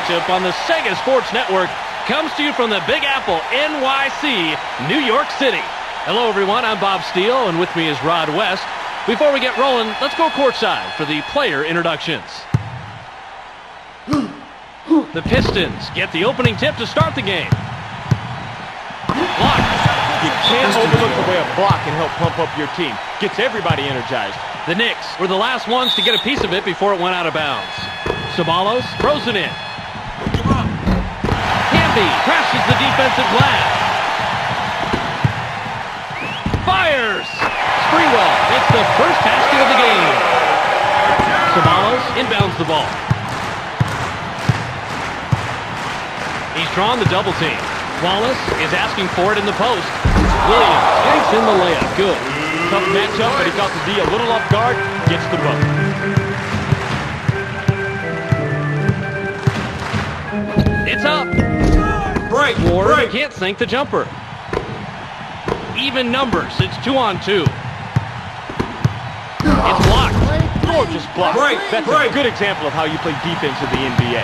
matchup on the Sega Sports Network comes to you from the Big Apple, NYC, New York City. Hello, everyone. I'm Bob Steele, and with me is Rod West. Before we get rolling, let's go courtside for the player introductions. The Pistons get the opening tip to start the game. Block. You can't overlook the way a block can help pump up your team. Gets everybody energized. The Knicks were the last ones to get a piece of it before it went out of bounds. Ceballos throws it in. Camby crashes the defensive glass. Fires! Sprewell makes the first basket of the game. Ceballos inbounds the ball. He's drawn the double team. Wallace is asking for it in the post. Williams takes in the layup. Good. Tough matchup, but he caught the D a little off guard. Gets the bucket. It's up. Break. Ward can't sink the jumper. Even numbers. It's 2-on-2. It's blocked. Gorgeous block. That's a good example of how you play defense in the NBA.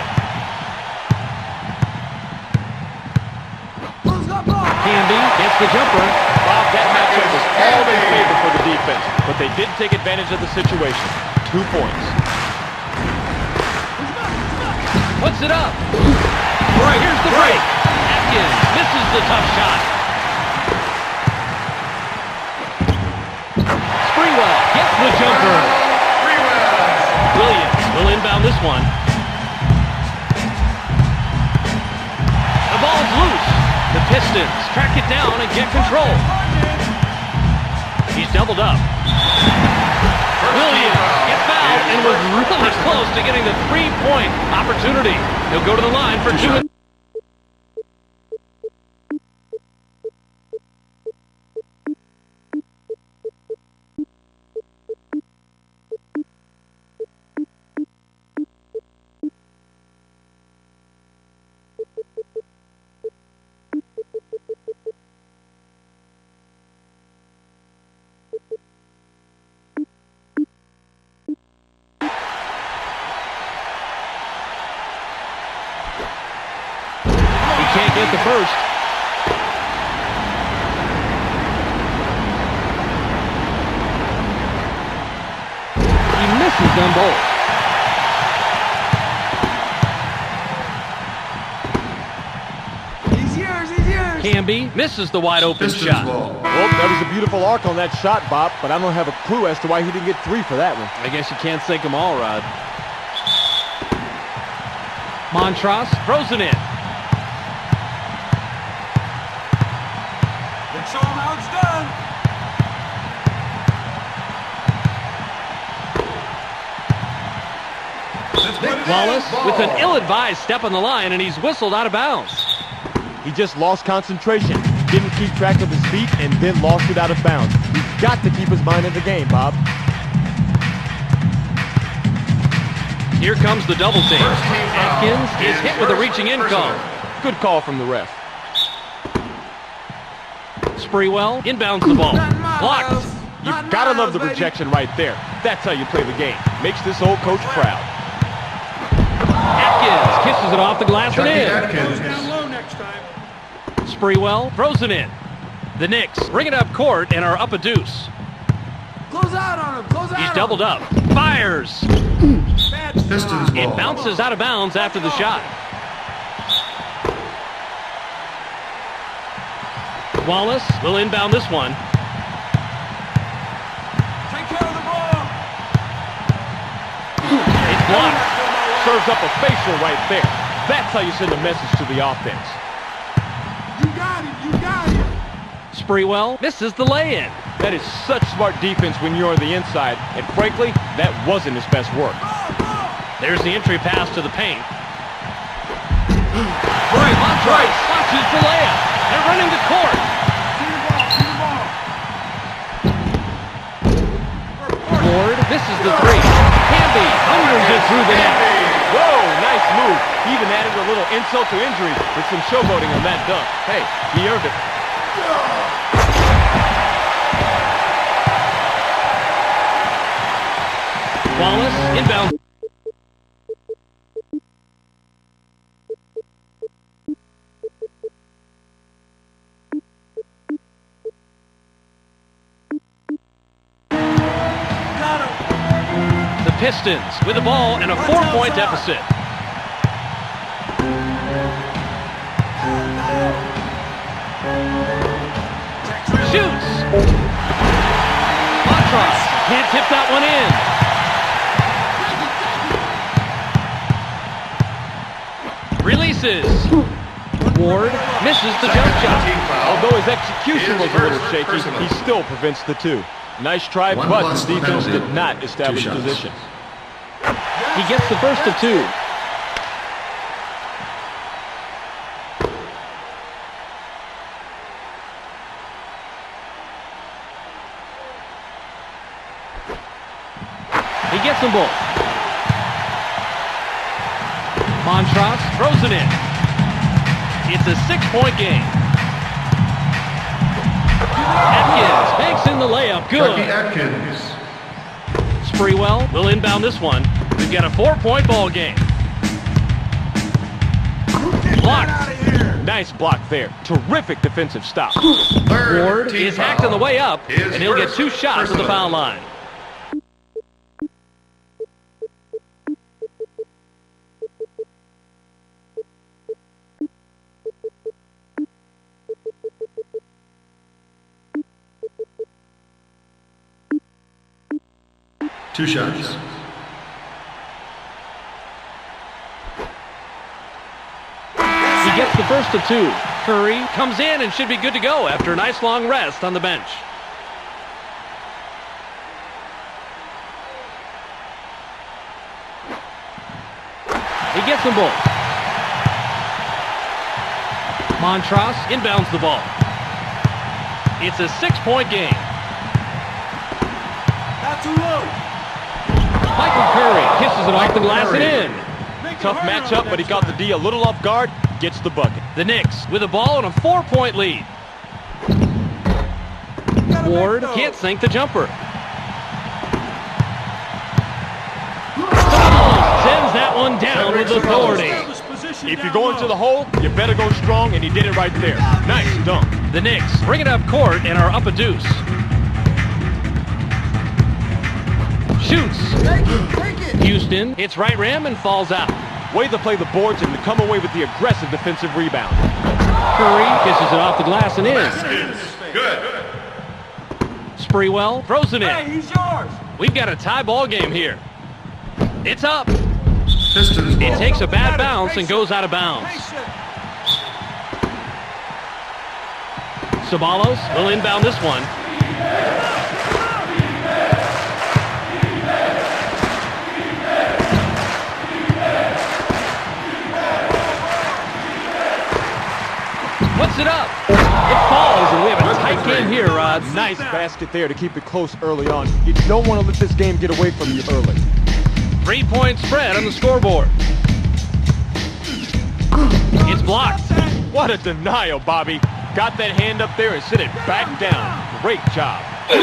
Camby gets the jumper. Bob, that matchup was all in favor for the defense, but they didn't take advantage of the situation. 2 points. Puts it up. Here's the break. Atkins misses the tough shot. Sprewell gets the jumper. Williams will inbound this one. The ball's loose. The Pistons track it down and get control. He's doubled up. Williams gets fouled and was really close to getting the three-point opportunity. He'll go to the line for two. Can't get the first. He misses them both. He's yours. Camby misses the wide open shot. Well, that was a beautiful arc on that shot, Bob, but I don't have a clue as to why he didn't get 3 for that one. I guess you can't sink them all, Rod. Montross throws it in. Show him how it's done. Wallace with an ill-advised step on the line, and he's whistled out of bounds. He just lost concentration, didn't keep track of his feet, and then lost it out of bounds. He's got to keep his mind in the game, Bob. Here comes the double team. Atkins is hit with a reaching in call. Good call from the ref. Sprewell inbounds the ball. Blocked. You've got to love the rejection right there. That's how you play the game. Makes this old coach proud. Atkins kisses it off the glass and in. Down low next time. Sprewell throws it in. The Knicks bring it up court and are up a deuce. Close out on him. He's doubled up. Fires. Pistons ball. It bounces out of bounds after the shot. Wallace will inbound this one. Take care of the ball. It's blocked. Serves up a facial right there. That's how you send a message to the offense. You got it. Sprewell misses the lay-in. That is such smart defense when you're on the inside, and frankly, that wasn't his best work. There's the entry pass to the paint. Montross watches the layup. They're running the court. Ward misses the three. Camby thunders it through the net. Whoa, nice move. He even added a little insult to injury with some showboating on that dunk. Hey, he earned it. Wallace inbound. Pistons with the ball and a 4-point deficit. Shoots. Montross can't tip that one in. Releases. Ward misses the jump shot. Although his execution was a little shaky, he still prevents the two. Nice try, but his defense did not establish position. He gets the first of two. He gets them both. Montross throws it in. It's a 6-point game. Atkins makes in the layup. Good. Atkins. Sprewell will inbound this one. We've got a 4-point ball game. Blocked. Nice block there. Terrific defensive stop. Ward is hacked on the way up, and he'll get 2 shots at the foul line. Two shots. He gets the first of 2. Curry comes in and should be good to go after a nice long rest on the bench. He gets them both. Montross inbounds the ball. It's a 6-point game. Not too low. Michael Curry kisses it off the glass and in. Tough matchup, but he got the D a little off guard. Gets the bucket. The Knicks with the ball and a 4-point lead. Ward can't sink the jumper. Sends that one down with authority. If you go into the hole, you better go strong, and he did it right there. Nice dunk. The Knicks bring it up court and are up a deuce. Shoots. Houston hits right rim and falls out. Way to play the boards and to come away with the aggressive defensive rebound. Curry kisses it off the glass and in. Good. Sprewell throws it Hey, in. he's yours. We've got a tie ball game here. It's up. Pistons ball. It takes a bad bounce and goes out of bounds. Ceballos will inbound this one. Puts it up. It falls, and we have a tight game here, Rod. Nice basket there to keep it close early on. You don't want to let this game get away from you early. 3-point spread on the scoreboard. It's blocked. What a denial, Bobby. Got that hand up there and sent it back down. Great job. Moore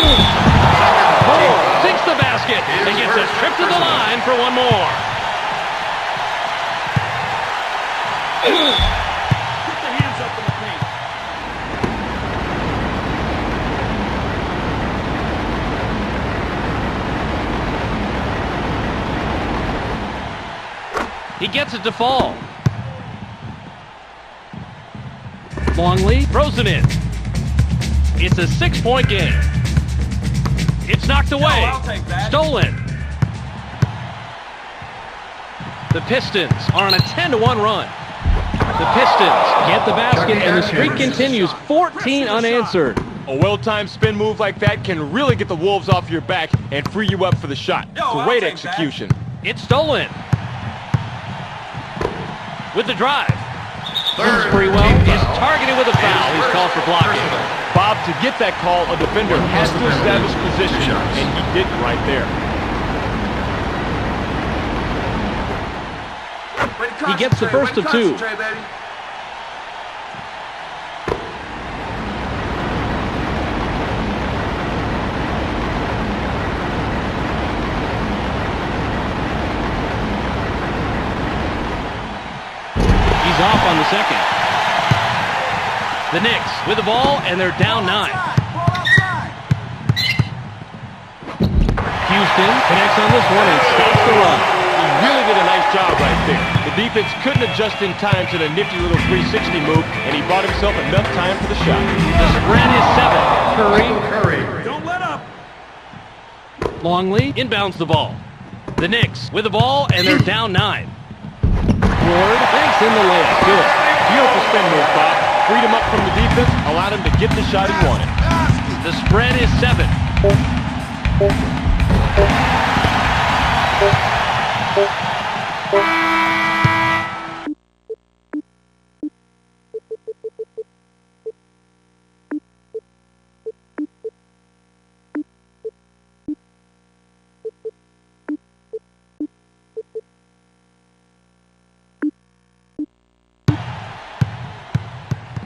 sinks the basket and gets a trip to the line for one more. Get the hands up in the paint. He gets it to fall. Longley throws it in. It's a 6-point game. It's knocked away. I'll take that. Stolen. The Pistons are on a 10-1 run. The Pistons get the basket, and the streak continues. 14 unanswered. A well-timed spin move like that can really get the Wolves off your back and free you up for the shot. I'll Great take execution. It's stolen. With the drive. Sprewell is targeted with a foul. He's called for blocking. Bob, to get that call, a defender has to establish position, and he didn't right there. He gets the first of 2. He's off on the second. The Knicks with the ball, and they're down 9. Ball outside. Houston Houston connects on this one and stops the run. He really did a nice job right there. The defense couldn't adjust in time to the nifty little 360 move, and he bought himself enough time for the shot. The spread is 7. Curry. Curry. Don't let up. Longley inbounds the ball. The Knicks with the ball, and they're down 9. Ward banks in the layup. Good. Beautiful spin move, Bob. Freed him up from the defense, allowed him to get the shot he wanted. The spread is 7.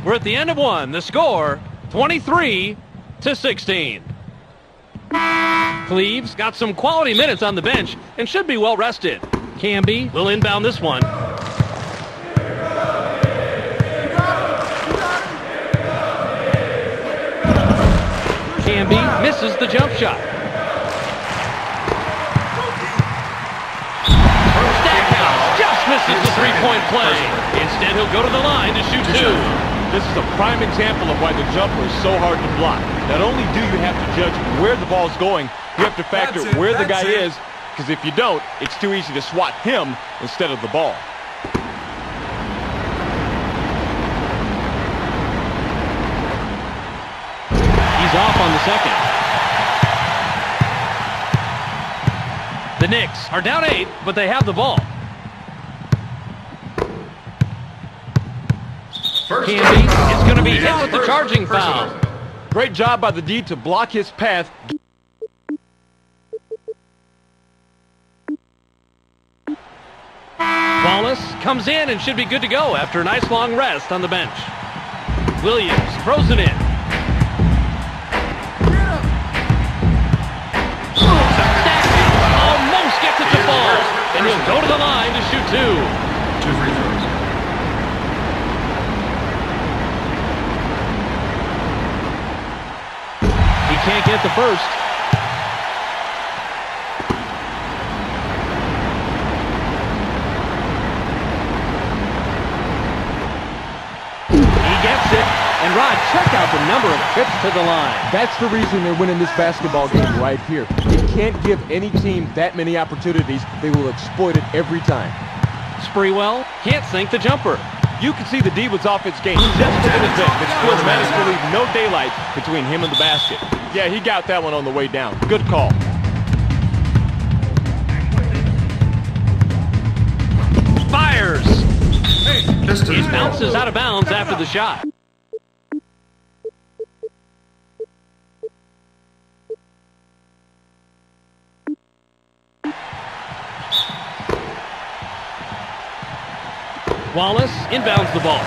We're at the end of one. The score, 23-16. Cleaves got some quality minutes on the bench and should be well rested. Camby will inbound this one. Camby misses the jump shot. Stackhouse just misses the three-point play. Instead, he'll go to the line to shoot 2. This is a prime example of why the jumper is so hard to block. Not only do you have to judge where the ball's going, you have to factor where the guy is, because if you don't, it's too easy to swat him instead of the ball. He's off on the second. The Knicks are down 8, but they have the ball. Camby is going to be hit with the charging foul. Great job by the D to block his path. Wallace comes in and should be good to go after a nice long rest on the bench. Williams throws it in. Stackhouse almost gets it to fall, and he'll go to the line to shoot 2. 2 free throws. He can't get the first. He gets it. And Rod, check out the number of trips to the line. That's the reason they're winning this basketball game right here. You can't give any team that many opportunities. They will exploit it every time. Sprewell can't sink the jumper. You can see the D was off its game just a little bit, but still managed to leave no daylight between him and the basket. Yeah, he got that one on the way down. Good call. Fires. Pistons He ball. bounces out of bounds after the shot. Wallace inbounds the ball.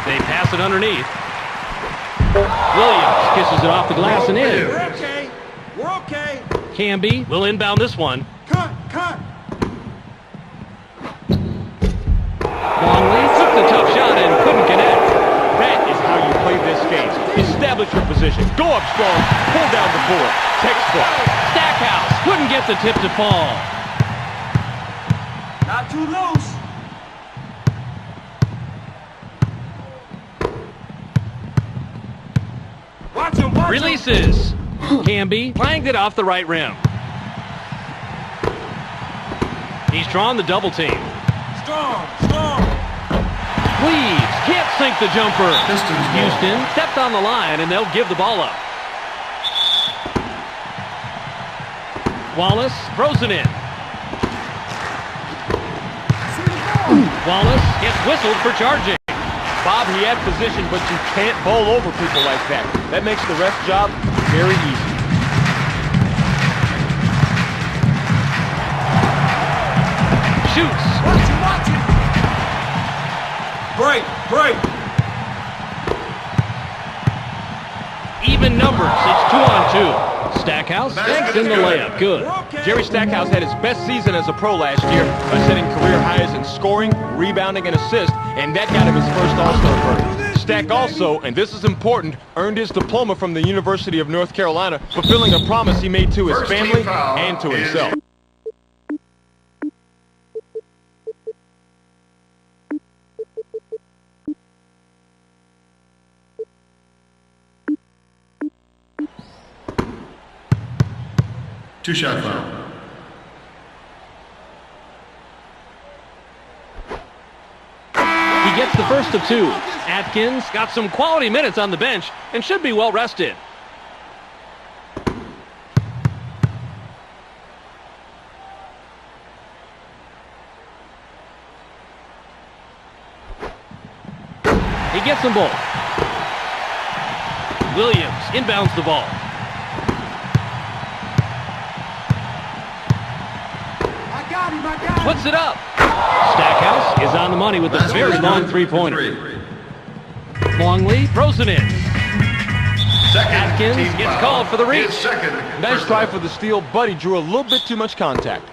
They pass it underneath. Williams kisses it off the glass and in. We're okay. We're okay. Camby will inbound this one. Cut. Longley took the tough shot and couldn't connect. That is how you play this game. Establish your position. Go up strong. Pull down the board. Textbook. Stackhouse couldn't get the tip to fall. Not too loose. Watch him. Releases. Camby clanged it off the right rim. He's drawn the double team. Strong. Cleaves can't sink the jumper. Pistons ball. Houston stepped on the line, and they'll give the ball up. Wallace throws it in. Wallace gets whistled for charging. Bob, he had position, but you can't bowl over people like that. That makes the ref's job very easy. Shoots. Watch it. Break. Even numbers. It's 2-on-2. Stackhouse banks in the layup. Good. We're okay. Jerry Stackhouse had his best season as a pro last year by setting career highs in scoring, rebounding, and assists, and that got him his first All-Star berth. Stack also, and this is important, earned his diploma from the University of North Carolina, fulfilling a promise he made to his family and to himself. Two-shot foul. He gets the first of two. Atkins got some quality minutes on the bench and should be well rested. He gets them both. Williams inbounds the ball. Puts it up. Stackhouse is on the money with a very long three-pointer. Longley throws it in. Atkins gets called for the reach. Nice try for the steal, but he drew a little bit too much contact.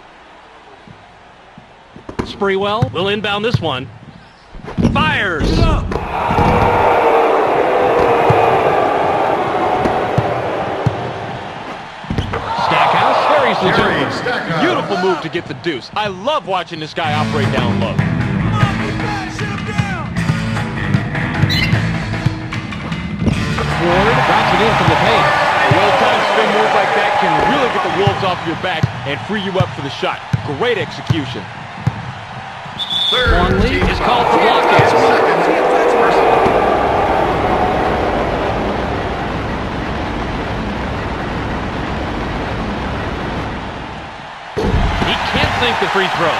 Sprewell will inbound this one. Fires. Stackhouse buries the jumper. Beautiful move to get the deuce. I love watching this guy operate down low. Ward drops it in from the paint. A well-timed spin move like that can really get the wolves off your back and free you up for the shot. Great execution. Longley is called for blocking. He can't sink the free throw.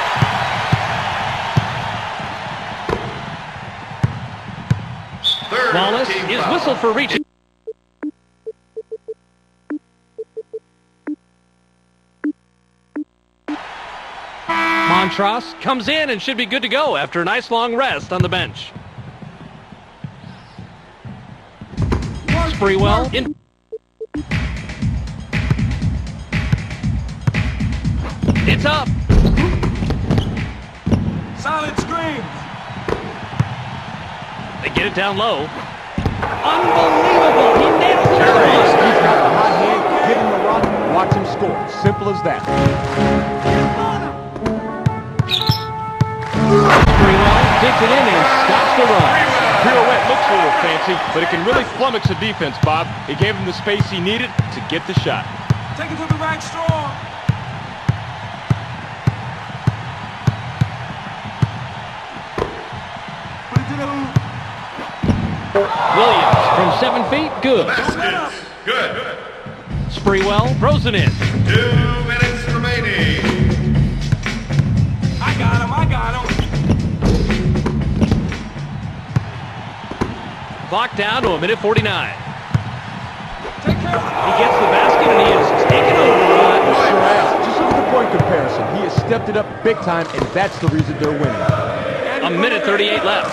Wallace is whistled for reaching. Montross comes in and should be good to go after a nice long rest on the bench. Sprewell in. It's up. Solid screen. They get it down low. Unbelievable. He nails it. He's got a hot hand. Give him the rock. Watch him score. Simple as that. Sprewell takes it in and stops the run. Pirouette looks a little fancy, but it can really flummox a defense, Bob. It gave him the space he needed to get the shot. Take it to the rack strong. Put it to the hoop. Williams from 7 feet. Good. Good. Sprewell throws it in. 2 minutes remaining. I got him. Clock down to a minute 49. Take care of it. He gets the basket and he is taking over. Just look at the point comparison. He has stepped it up big time, and that's the reason they're winning. A minute 38 left.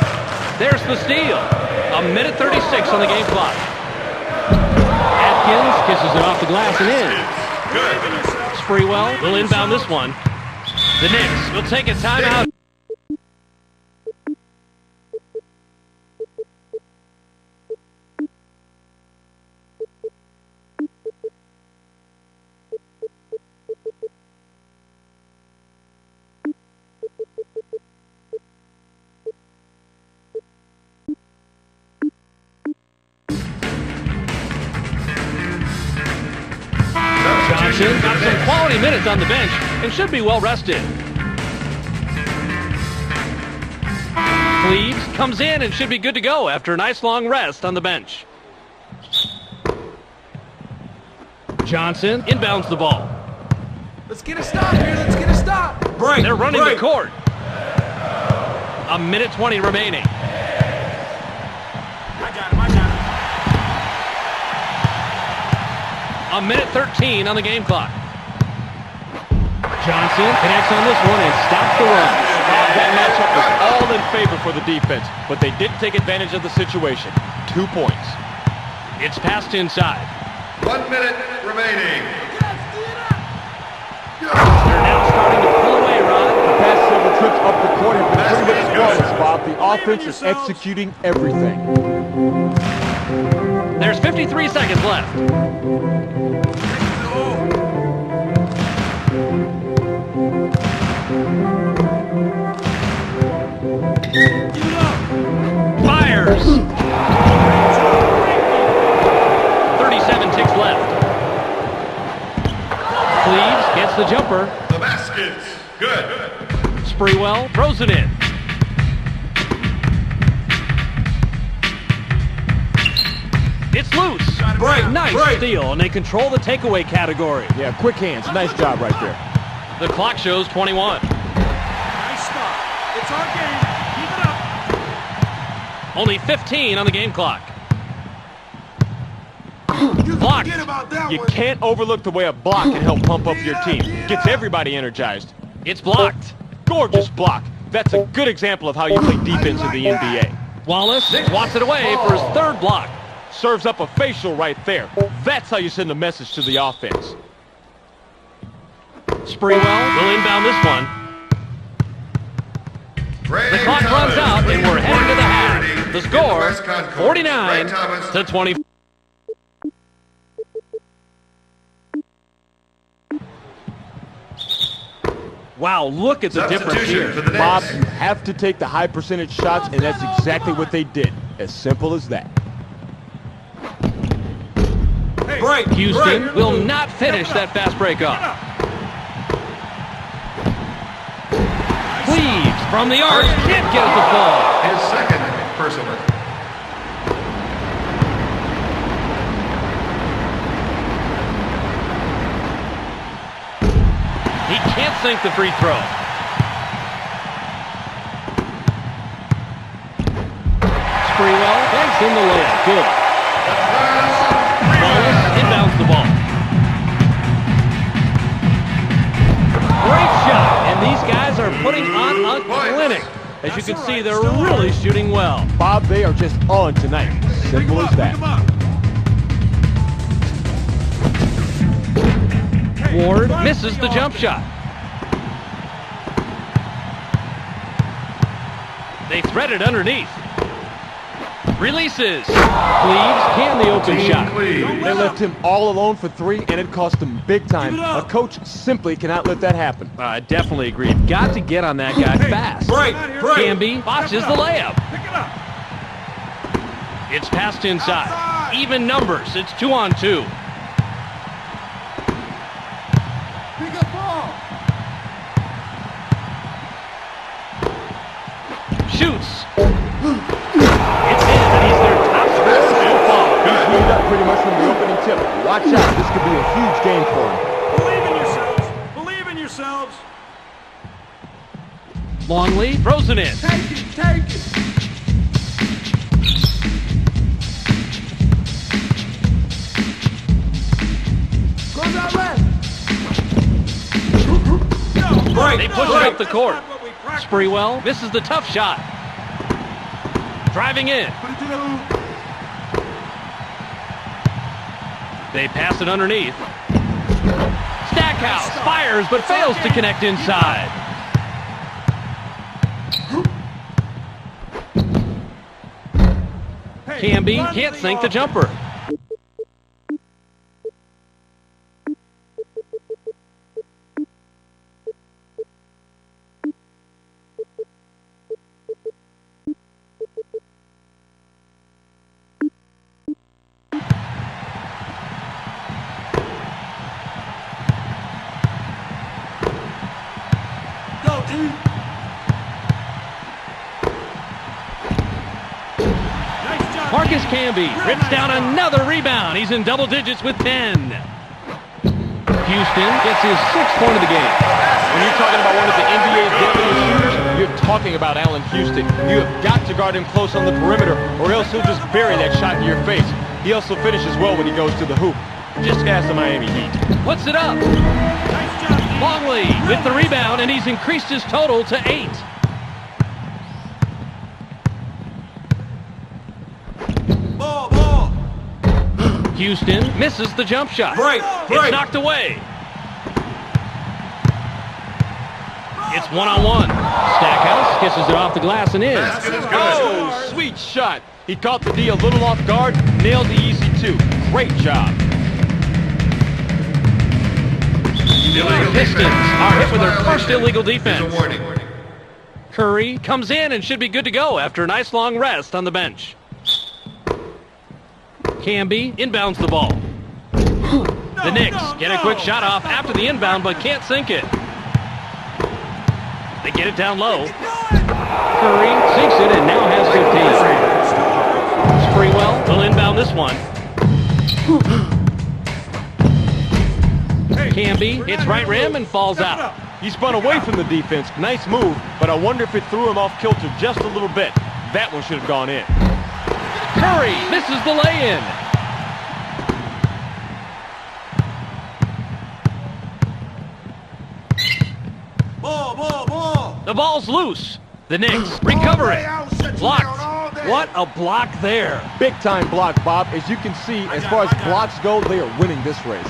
There's the steal. A minute 36 on the game clock. Atkins kisses it off the glass and in. Sprewell will inbound this one. The Knicks will take a timeout. Johnson got some quality minutes on the bench and should be well rested. Cleaves comes in and should be good to go after a nice long rest on the bench. Johnson inbounds the ball. Let's get a stop here. Let's get a stop. Break. They're running the court. A minute 20 remaining. I got him. A minute 13 on the game clock. Johnson connects on this one and stops the run. That matchup was all in favor for the defense, but they didn't take advantage of the situation. 2 points. It's passed inside. 1 minute remaining. They're now starting to pull away, Rod. The past several trips up the court have been pretty much flawless, Bob. The offense is executing everything. There's 53 seconds left. Fires. 37 ticks left. Cleaves gets the jumper. The basket's good. Sprewell throws it in. It's loose. Nice steal, and they control the takeaway category. Yeah, quick hands. Nice job right there. The clock shows 21. Nice stop. It's our game. Keep it up. Only 15 on the game clock. You Blocked. forget about that You one. can't overlook the way a block can help pump up your team. Gets everybody energized. It's blocked. Gorgeous block. That's a good example of how you play defense in the NBA. Wallace swats it away for his third block. Serves up a facial right there. That's how you send a message to the offense. Sprewell will inbound this one. The clock runs out, and we're heading to the half. The score, 49 to 20. Wow, look at the difference here. Bob, you have to take the high percentage shots, and that's exactly what they did. As simple as that. Houston will not finish that fast break off. Cleaves from the arc, can't get at the ball. His second personal. He can't sink the free throw. Sprewell banks in the layup. Good. Wallace inbounds the ball. Great shot, and these guys are putting on a clinic. As you can see, they're really shooting well. Bob, they are just on tonight. Simple as that. Ward misses the jump shot. They thread it underneath. Releases. Cleaves can the open shot. They left him all alone for three, and it cost him big time. A coach simply cannot let that happen. I definitely agree. Got to get on that guy fast. Camby botches the layup. It's passed inside. Even numbers. It's 2-on-2. Shoots. It's in, and he's their top scorer so far. He's moved up pretty much from the opening tip. Watch out. This could be a huge game for him. Believe in yourselves. Believe in yourselves. Longley throws it in. Take it. Take it. Goes out left. They push it up the court. Sprewell misses the tough shot. Driving in. They pass it underneath. Stackhouse fires but fails to connect inside. Camby can't sink the jumper. Marcus Camby rips down another rebound. He's in double digits with 10. Houston gets his 6th point of the game. When you're talking about one of the NBA's deadliest shooters, you're talking about Allen Houston. You have got to guard him close on the perimeter, or else he'll just bury that shot in your face. He also finishes well when he goes to the hoop. Just ask the Miami Heat. Puts it up. Longley with the rebound, and he's increased his total to 8. Houston misses the jump shot. It's knocked away. It's one-on-one. Stackhouse kisses it off the glass and in. Basket is good. Oh, sweet shot. He caught the D a little off guard, nailed the easy two. Great job. Illegal Pistons defense. are hit with their Violation first illegal is defense. a warning. Curry comes in and should be good to go after a nice long rest on the bench. Camby inbounds the ball. The Knicks get a quick shot off after the inbound but can't sink it. They get it down low. Curry sinks it and now has 15. Sprewell will inbound this one. Camby hits right rim and falls out. He spun away from the defense. Nice move, but I wonder if it threw him off kilter just a little bit. That one should have gone in. Curry misses the lay-in. Ball. The ball's loose. The Knicks recover it. Blocked. What a block there. Big time block, Bob. As you can see, as far as blocks go, they are winning this race.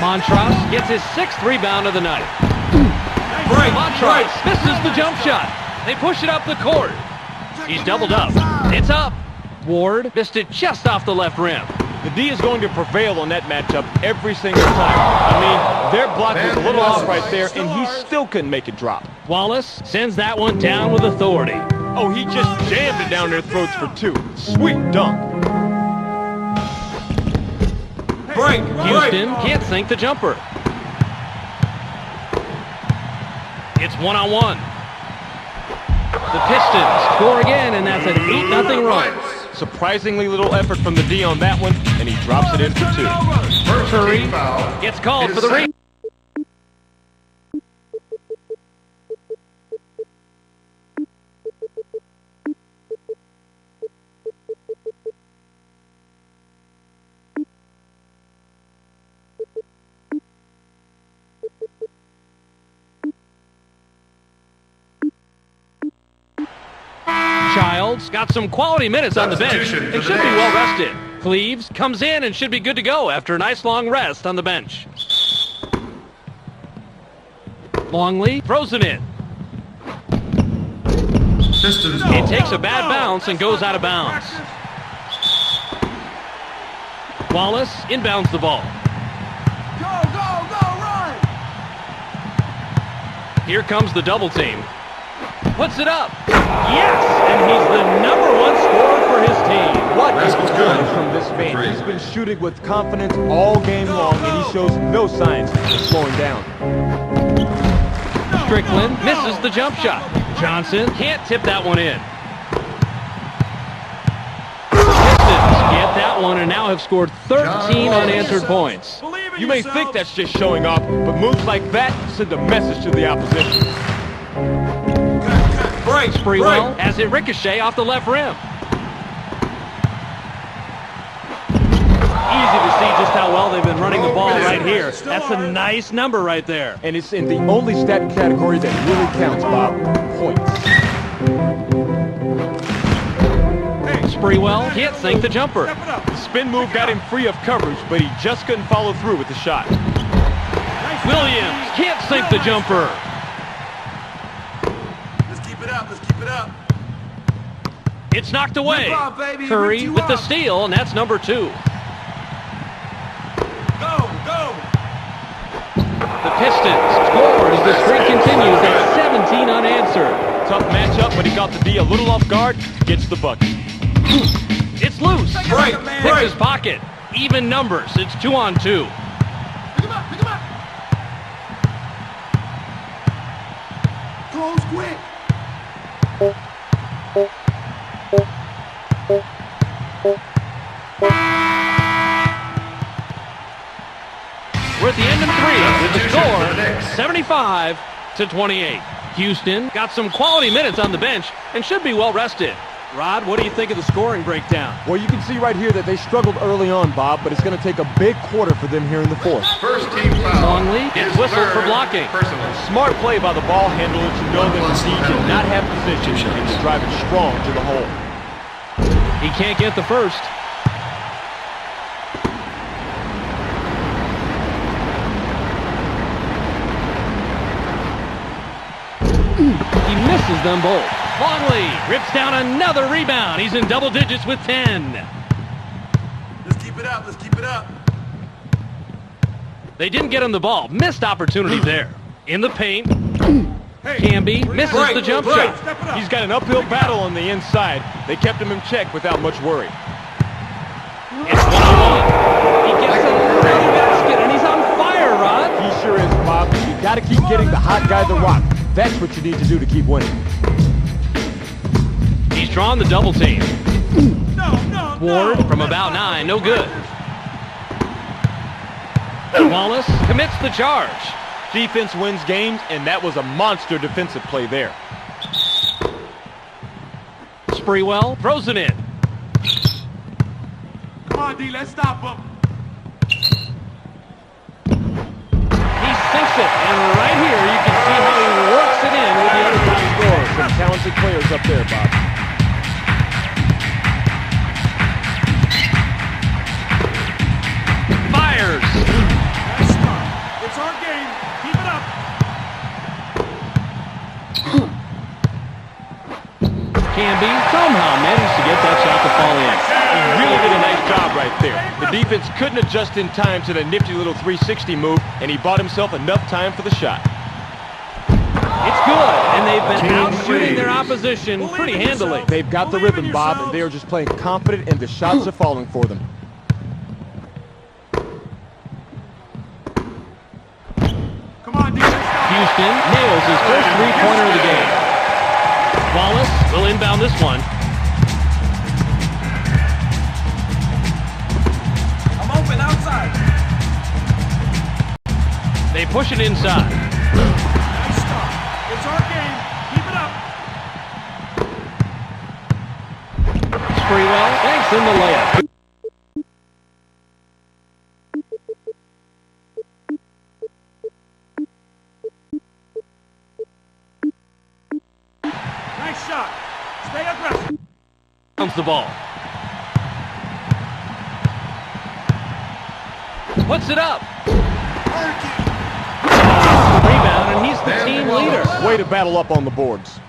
Montross gets his 6th rebound of the night. Montross misses the jump shot. They push it up the court. He's doubled up. It's up. Ward missed it just off the left rim. The D is going to prevail on that matchup every single time. I mean, their block was a little off right there, and he still couldn't make it drop. Wallace sends that one down with authority. Oh, he just jammed it down their throats for two. Sweet dunk. Houston can't sink the jumper. It's one-on-one. The Pistons score again, and that's an 8-0 run. Surprisingly little effort from the D on that one, and he drops it in for two. First Curry team foul. gets called His for the second. ring. Childs got some quality minutes on the bench Substitution for and the should be Knicks. well rested. Cleaves comes in and should be good to go after a nice long rest on the bench. Longley throws it in. Pistons It ball. takes a bad bounce and goes out of bounds. Wallace inbounds the ball. Run! Here comes the double team. Puts it up. Yes! And he's the #1 scorer for his team. What a Basket's performance good. from this man. Three. He's been shooting with confidence all game long, and he shows no signs of slowing down. Strickland misses the jump shot. Johnson can't tip that one in. The Pistons get that one and now have scored 13 unanswered points. You may think that's just showing off, but moves like that send a message to the opposition. Sprewell has it ricochet off the left rim. Easy to see just how well they've been running the ball right here. That's a nice number right there. And it's in the only stat category that really counts, Bob. Points. Sprewell can't sink the jumper. The spin move got him free of coverage, but he just couldn't follow through with the shot. Williams can't sink the jumper. Let's keep it up. It's knocked away. Rip off, baby. Curry Rip you with the off. steal, and that's #2. Go! The Pistons score as the streak continues at 17 unanswered. Tough matchup, but he caught the D a little off guard, gets the bucket. It's loose. Break. Picks his pocket. Even numbers. It's 2-on-2. Pick him up! Close quick! We're at the end of 3 with the Substitution for the score Knicks. 75-28. Houston got some quality minutes on the bench and should be well rested. Rod, what do you think of the scoring breakdown? Well, you can see right here that they struggled early on, Bob, but it's going to take a big quarter for them here in the fourth. First team foul. Longley gets His whistled for third blocking. Personal. Smart play by the ball handler to know that the D did not have position and to drive it strong to the hole. He can't get the first. misses them both. Longley rips down another rebound. He's in double digits with 10. Let's keep it up. Let's keep it up. They didn't get him the ball. Missed opportunity there. In the paint. Camby misses the jump shot. He's got an uphill battle on the inside. They kept him in check without much worry. It's 1-on-1. He gets an early basket, and he's on fire, Rod. He sure is, Bob. You got to keep getting the hot guy the rock. That's what you need to do to keep winning. He's drawn the double team. No. Ward from about 9, no good. Wallace commits the charge. Defense wins games, and that was a monster defensive play there. Sprewell throws it in. Come on, D. Let's stop him. He sinks it, and right here you can see how he works it in with the other top scorers. Some talented players up there, Bob. Fires. Nice start. It's our game. Keep it up. Camby somehow managed to get that shot to fall in. He really did a nice job right there. The defense couldn't adjust in time to the nifty little 360 move, and he bought himself enough time for the shot. It's good, and they've been out shooting their opposition pretty handily. They've got the rhythm, Bob, and they are just playing confident, and the shots are falling for them. Come on, D. Let's stop. Houston nails his first three-pointer of the game. Wallace will inbound this one. I'm open outside. They push it inside. Nice start. It's our game. Keep it up. Sprewell banks in the layup. Nice shot. Stay aggressive. Comes the ball. Puts it up. Rebound, and he's the team leader. Way to battle up on the boards.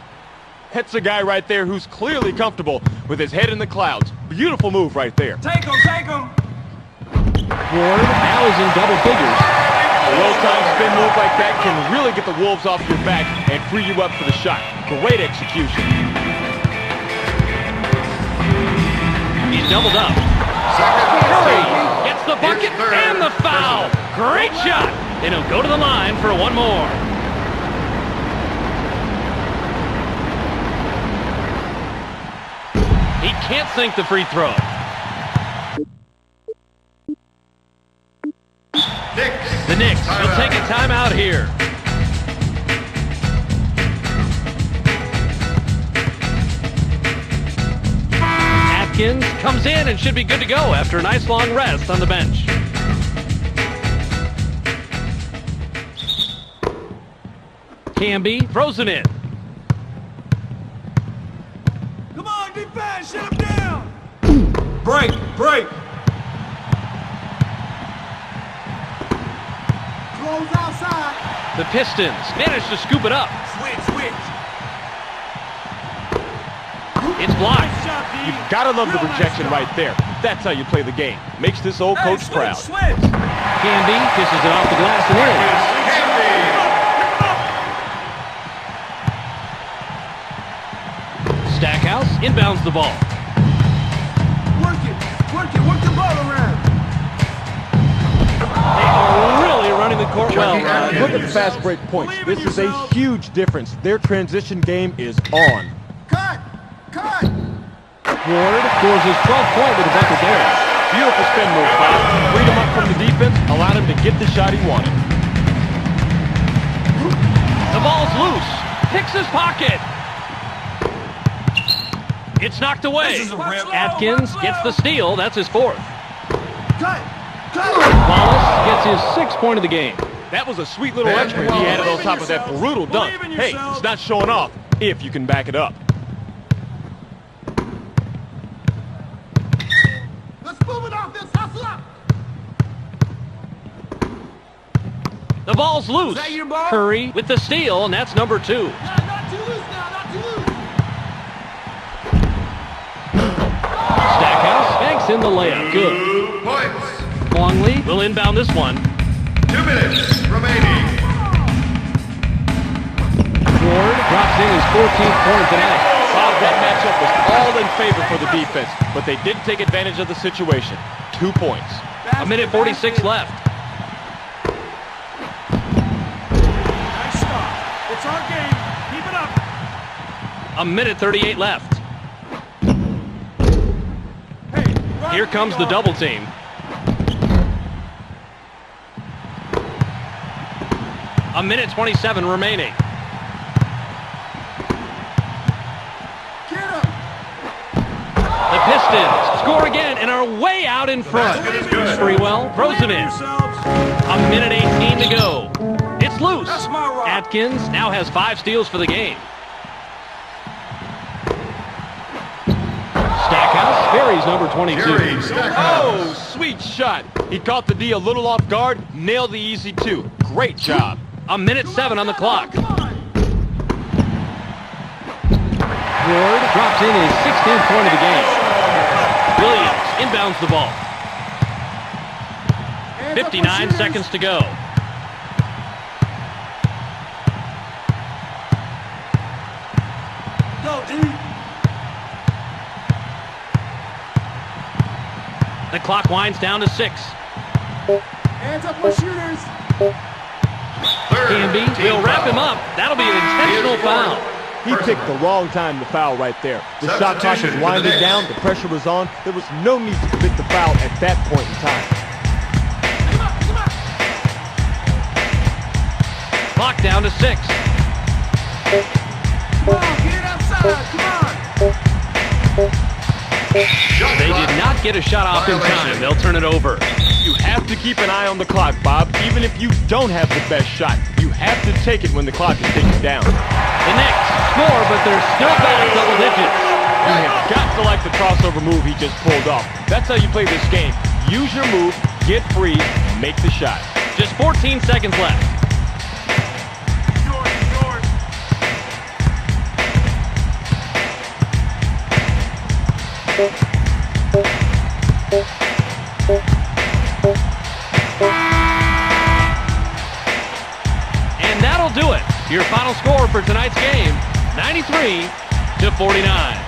That's a guy right there who's clearly comfortable with his head in the clouds. Beautiful move right there. Take him. Take him. Ward now is in double figures. A well-timed spin move like that can really get the Wolves off your back and free you up for the shot. Great execution. He's doubled up. Curry gets the bucket and the foul. Great shot. And he'll go to the line for one more. He can't sink the free throw. The Knicks will take a timeout here. Atkins comes in and should be good to go after a nice long rest on the bench. Camby throws it in. Come on, defense. Shut him down. Break. Close outside. The Pistons manage to scoop it up. Switch. It's blocked. Nice shot, D. You've got to love the Real nice rejection job. right there. That's how you play the game. Makes this old coach proud. Switch. Camby kisses it off the glass and in. Stackhouse inbounds the ball. Work the ball around. They are really running the court well. Look at the fast break points. This is a huge difference. Their transition game is on. Cut. Ward scores his 12th point with a bucket there. Beautiful spin move, Bob. Freed him up from the defense, allowed him to get the shot he wanted. The ball's loose. Picks his pocket. It's knocked away. This is a rip. Atkins gets the steal. That's his fourth. Cut. Wallace gets his 6th point of the game. That was a sweet little extra he added on top of that brutal dunk. Believe in Hey, yourself. it's not showing off if you can back it up. Let's move it off this. Hustle up. The ball's loose. Is that your ball? Curry with the steal, and that's number 2. Not too loose now. banks in the layup. Good. 2 points. Longley will inbound this one. 2 minutes remaining. Ward drops in his 14th point tonight. Bob, that matchup was all in favor for the defense, but they did take advantage of the situation. 2 points. A minute 46 left. Nice stop. It's our game. Keep it up. A minute 38 left. Hey, run Here comes the double team. A minute 27 remaining. Get him. The Pistons score again and are way out in front. basket is good. Sprewell throws it in. Yourselves. A minute 18 to go. It's loose. That's my rock. Atkins now has 5 steals for the game. Stackhouse buries number 22. Gary Stackhouse. Oh, sweet shot. He caught the D a little off guard, nailed the easy 2. Great job. A minute 7 on the clock. Come on. Ward drops in his 16th point of the game. Williams inbounds the ball. 59 seconds to go. Go, D. The clock winds down to 6. Hands up for shooters. Canby will wrap him up. That'll be an intentional foul. He picked the wrong time to foul right there. The shot clock was winding down, the pressure was on. There was no need to commit the foul at that point in time. Clock down to 6. Come on, get it outside. Come on. They did not get a shot off in time. They'll turn it over. You have to keep an eye on the clock, Bob. Even if you don't have the best shot, you have to take it when the clock is ticking down. The Knicks score, but they're still back double digits. You have got to like the crossover move he just pulled off. That's how you play this game. Use your move, get free, make the shot. Just 14 seconds left. And that'll do it. Your final score for tonight's game, 93-49.